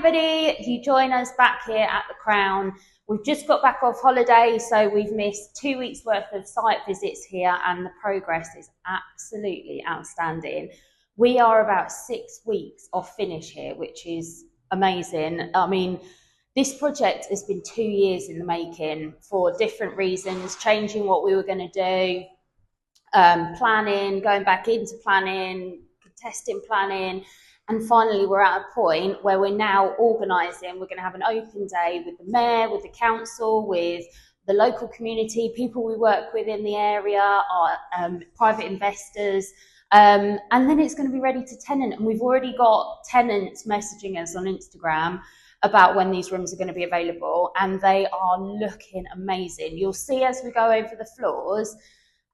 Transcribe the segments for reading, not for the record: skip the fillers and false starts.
everybody, you join us back here at the Crown. We've just got back off holiday, so we've missed 2 weeks worth of site visits here, and the progress is absolutely outstanding. We are about 6 weeks off finish here, which is amazing. I mean, this project has been 2 years in the making for different reasons, changing what we were going to do, planning, going back into planning, testing planning, and finally we're at a point where we're now organising. We're going to have an open day with the mayor, with the council, with the local community, people we work with in the area, our private investors, and then it's going to be ready to tenant. And we've already got tenants messaging us on Instagram about when these rooms are going to be available, and they are looking amazing. You'll see as we go over the floors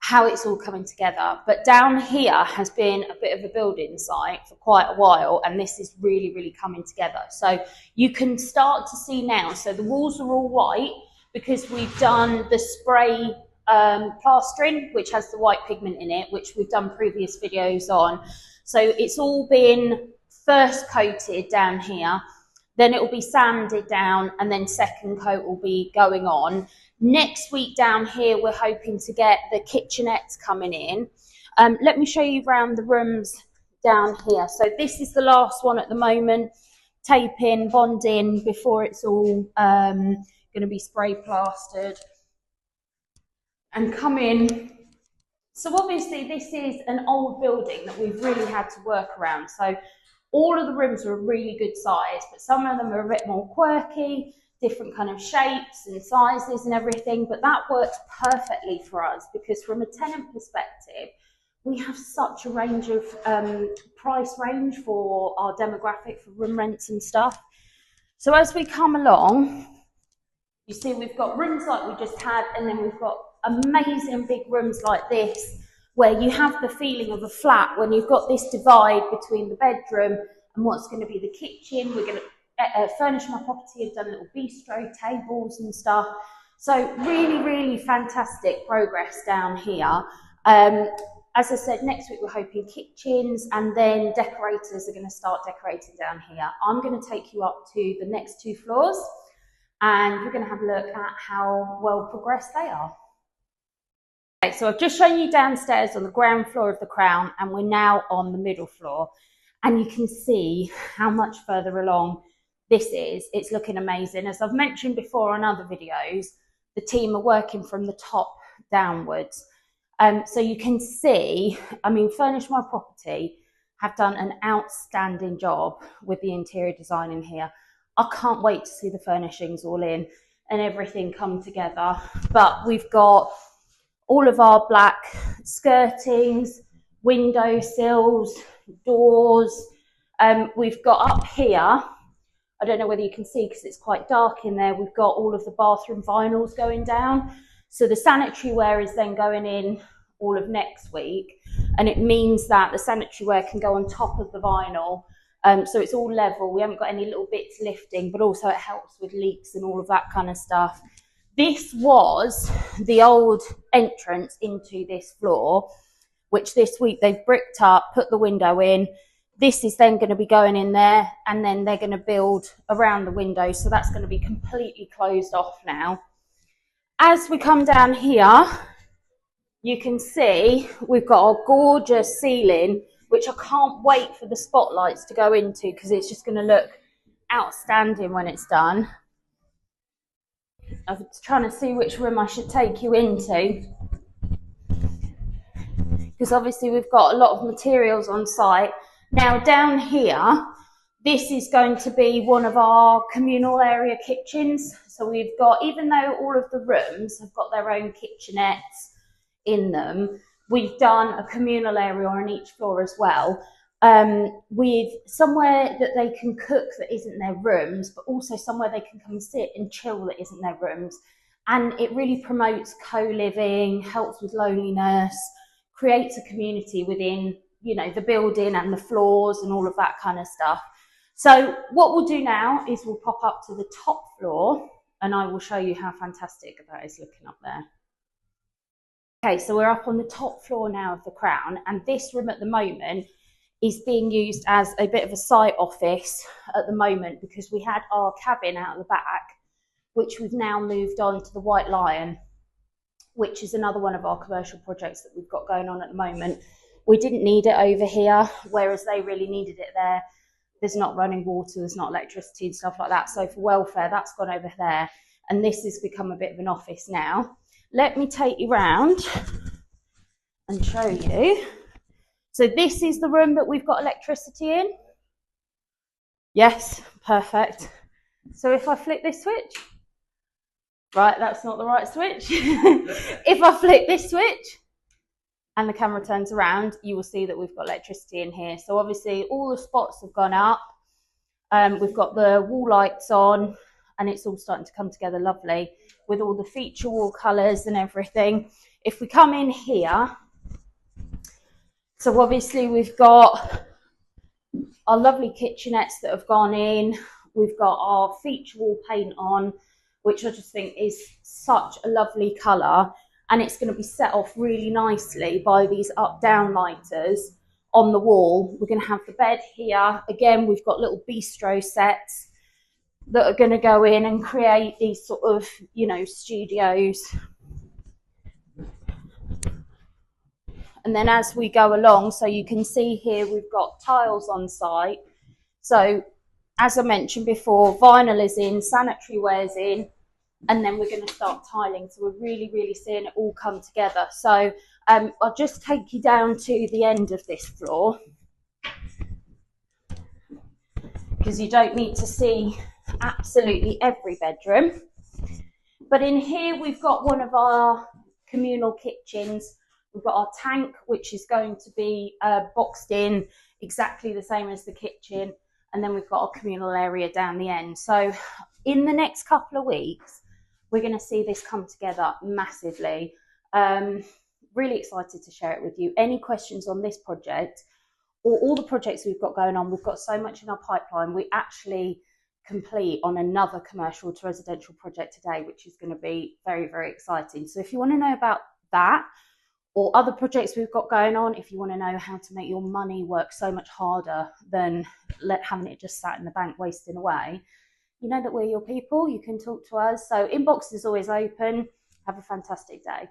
how it's all coming together. But down here has been a bit of a building site for quite a while, and this is really, really coming together. So you can start to see now, so the walls are all white because we've done the spray plastering, which has the white pigment in it, which we've done previous videos on. So it's all been first coated down here, then it will be sanded down, and then second coat will be going on. Next week down here, we're hoping to get the kitchenettes coming in. Let me show you around the rooms down here. So this is the last one at the moment, taping, bonding, before it's all going to be spray plastered and come in. So obviously this is an old building that we've really had to work around. So all of the rooms are a really good size, but some of them are a bit more quirky, different kind of shapes and sizes and everything, but that works perfectly for us because from a tenant perspective, we have such a range of price range for our demographic for room rents and stuff. So as we come along, you see we've got rooms like we just had, and then we've got amazing big rooms like this, where you have the feeling of a flat when you've got this divide between the bedroom and what's going to be the kitchen. We're going to Furnish My Property have done little bistro tables and stuff. So really, really fantastic progress down here. As I said, next week we're hoping kitchens, and then decorators are going to start decorating down here. I'm going to take you up to the next 2 floors, and we're going to have a look at how well progressed they are. Okay, so I've just shown you downstairs on the ground floor of the Crown, and we're now on the middle floor, and you can see how much further along this is. It's looking amazing. As I've mentioned before on other videos, the team are working from the top downwards. So you can see, I mean, Furnish My Property have done an outstanding job with the interior design in here. I can't wait to see the furnishings all in and everything come together. But we've got all of our black skirtings, window sills, doors. We've got up here, I don't know whether you can see because it's quite dark in there, we've got all of the bathroom vinyls going down. So the sanitary ware is then going in all of next week, and it means that the sanitary ware can go on top of the vinyl. So it's all level. We haven't got any little bits lifting, but also it helps with leaks and all of that kind of stuff. This was the old entrance into this floor, which this week they've bricked up, put the window in. This is then going to be going in there, and then they're going to build around the window. So that's going to be completely closed off now. As we come down here, you can see we've got a gorgeous ceiling, which I can't wait for the spotlights to go into because it's just going to look outstanding when it's done. I'm trying to see which room I should take you into, because obviously we've got a lot of materials on site. Now down here, this is going to be one of our communal area kitchens. So we've got, even though all of the rooms have got their own kitchenettes in them, we've done a communal area on each floor as well, with somewhere that they can cook that isn't their rooms, but also somewhere they can come and sit and chill that isn't their rooms. And it really promotes co-living, helps with loneliness, creates a community within, you know, the building and the floors and all of that kind of stuff. So what we'll do now is we'll pop up to the top floor, and I will show you how fantastic that is looking up there. Okay, so we're up on the top floor now of the Crown, and this room at the moment is being used as a bit of a site office at the moment, because we had our cabin out the back, which we've now moved on to the White Lion, which is another one of our commercial projects that we've got going on at the moment. We didn't need it over here, whereas they really needed it there. There's not running water, there's not electricity and stuff like that. So for welfare, that's gone over there. And this has become a bit of an office now. Let me take you round and show you. So this is the room that we've got electricity in. Yes, perfect. So if I flick this switch, right, that's not the right switch. If I flick this switch and the camera turns around, you will see that we've got electricity in here. So obviously all the spots have gone up. We've got the wall lights on, and it's all starting to come together lovely with all the feature wall colours and everything. If we come in here, so obviously we've got our lovely kitchenettes that have gone in. We've got our feature wall paint on, which I just think is such a lovely colour, and it's going to be set off really nicely by these up-down lighters on the wall. We're going to have the bed here. Again, we've got little bistro sets that are going to go in and create these sort of, you know, studios. And then as we go along, so you can see here, we've got tiles on site. So as I mentioned before, vinyl is in, sanitary ware's in, and then we're going to start tiling. So we're really, really seeing it all come together. So I'll just take you down to the end of this floor, because you don't need to see absolutely every bedroom. But in here, we've got one of our communal kitchens. We've got our tank, which is going to be boxed in exactly the same as the kitchen. And then we've got our communal area down the end. So in the next couple of weeks, we're going to see this come together massively. Really excited to share it with you. Any questions on this project or all the projects we've got going on? We've got so much in our pipeline. We actually complete on another commercial to residential project today, which is going to be very, very exciting. So if you want to know about that or other projects we've got going on, if you want to know how to make your money work so much harder than having it just sat in the bank wasting away, you know that we're your people. You can talk to us. So inbox is always open. Have a fantastic day.